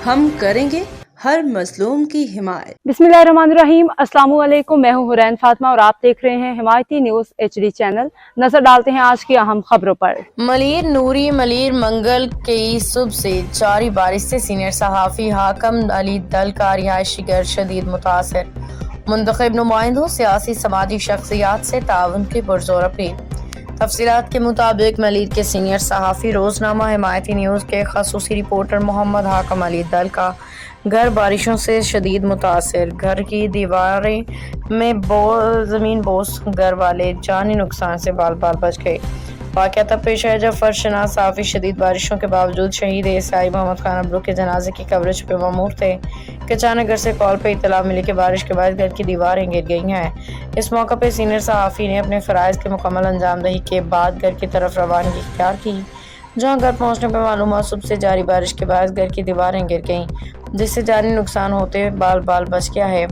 हम करेंगे हर मजलूम की हिमायत। बिस्मिल्लाहिर्रहमानिर्रहीम। अस्सलाम वालेकुम। मैं हूं हुरैन फातिमा और आप देख रहे हैं हिमायती न्यूज HD चैनल। नजर डालते हैं आज की अहम खबरों पर। मलीर नूरी मलीर मंगल की सुबह से जारी बारिश से सीनियर सहाफ़ी हाकम अली दल का रिहायशी घर शदीद मुतासर। मुंतखब नुमाइंदों सियासी समाजी शख्सियात से ताउन की पुरजोर अपील। तफसीलात के मुताबिक मलीर के सीनियर सहाफ़ी रोजनामा हिमायती न्यूज़ के खसूसी रिपोर्टर मोहम्मद हाकम अली दल का घर बारिशों से शदीद मुतासर। घर की दीवारें में ज़मीन बोस घर वाले जानी नुकसान से बाल बाल बच गए। वाक़या तब पेश आया जब फर्शनास सहाफ़ी शदीद बारिशों के बावजूद शहीद एएसआई मोहम्मद खान अबरू के जनाजे की कवरेज पे ममूर थे कि अचानक घर से कॉल पे इत्तला मिली कि बारिश के बाद घर की दीवारें गिर गई हैं। इस मौका पर सीनियर सहाफ़ी ने अपने फ़राइज़ के मुकम्मल अंजामदही के बाद घर की तरफ रवानगी इख्तियार की, जहाँ घर पहुँचने पर मालूम सुबह से जारी बारिश के बाद घर की दीवारें गिर गईं, जिससे जानी नुकसान होते बाल बाल बच गया है।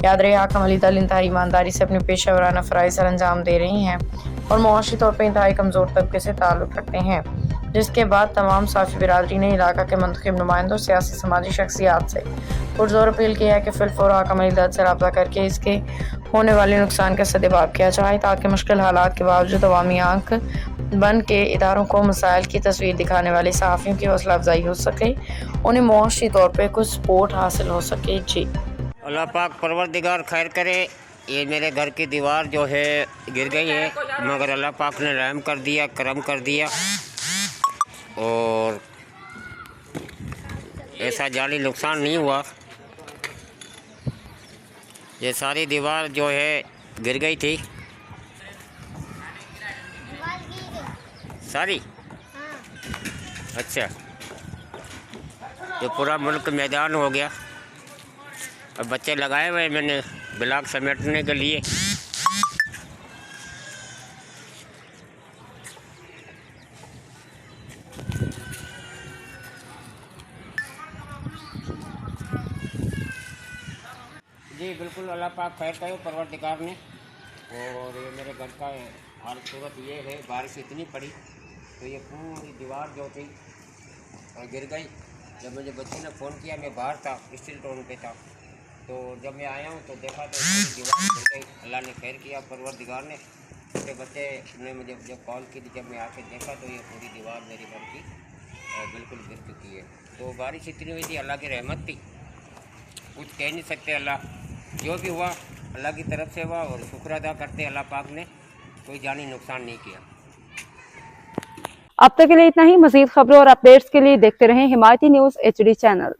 याद रहे हाकम अली दल इंतहाई ईमानदारी से अपने पेशा वराना फ़राइज़ सर अंजाम दे रही हैं और मुआशी तौर पर इंतहाई कमज़ोर तबके से ताल्लुक़ रखते हैं, जिसके बाद तमाम साफ़ी बिरादरी ने इलाका के मुंतखब नुमाइंदों सियासी समाजी शख्सियात से पुरजोर अपील की है कि फिलफौर हाकम अली दल से रब्ता करके इसके होने वाले नुकसान का सदेबाब किया जाए, ताकि मुश्किल हालात के बावजूद अवामी आंख बन के इदारों को मसाइल की तस्वीर दिखाने वाले सहाफ़ियों की हौसला अफजाई हो सके, उन्हें मुआशी तौर पर कुछ सपोर्ट हासिल हो सके। जी अल्लाह पाक परवरदिगार खैर करे। ये मेरे घर की दीवार जो है गिर गई है, मगर अल्लाह पाक ने रहम कर दिया, करम कर दिया और ऐसा जानी नुकसान नहीं हुआ। ये सारी दीवार जो है गिर गई थी सारी। अच्छा, ये पूरा मुल्क मैदान हो गया। अब बच्चे लगाए हुए मैंने ब्लॉक समेटने के लिए। जी बिल्कुल, अल्लाह पाक खैर करे परवरदिगार ने। और ये मेरे घर का हाल सूरत ये है, बारिश इतनी पड़ी तो ये पूरी दीवार जो थी गिर गई। जब मुझे बच्चे ने फ़ोन किया, मैं बाहर था, स्टील टाउन पे था, तो जब मैं आया हूँ तो देखा तो दीवार गिर गई। अल्लाह ने खैर किया परवरदिगार ने। छोटे बच्चे ने मुझे जब कॉल की थी, जब मैं आके देखा तो ये पूरी दीवार मेरी घर की बिल्कुल गिर चुकी है। तो बारिश इतनी हुई थी, अल्लाह की रहमत थी, कुछ कह नहीं सकते। अल्लाह जो भी हुआ अल्लाह की तरफ से हुआ और शुक्र अदा करते अल्लाह पाक ने कोई जानी नुकसान नहीं किया। अब तक के लिए इतना ही। मज़ीद खबरों और अपडेट्स के लिए देखते रहें हिमायती न्यूज़ HD चैनल।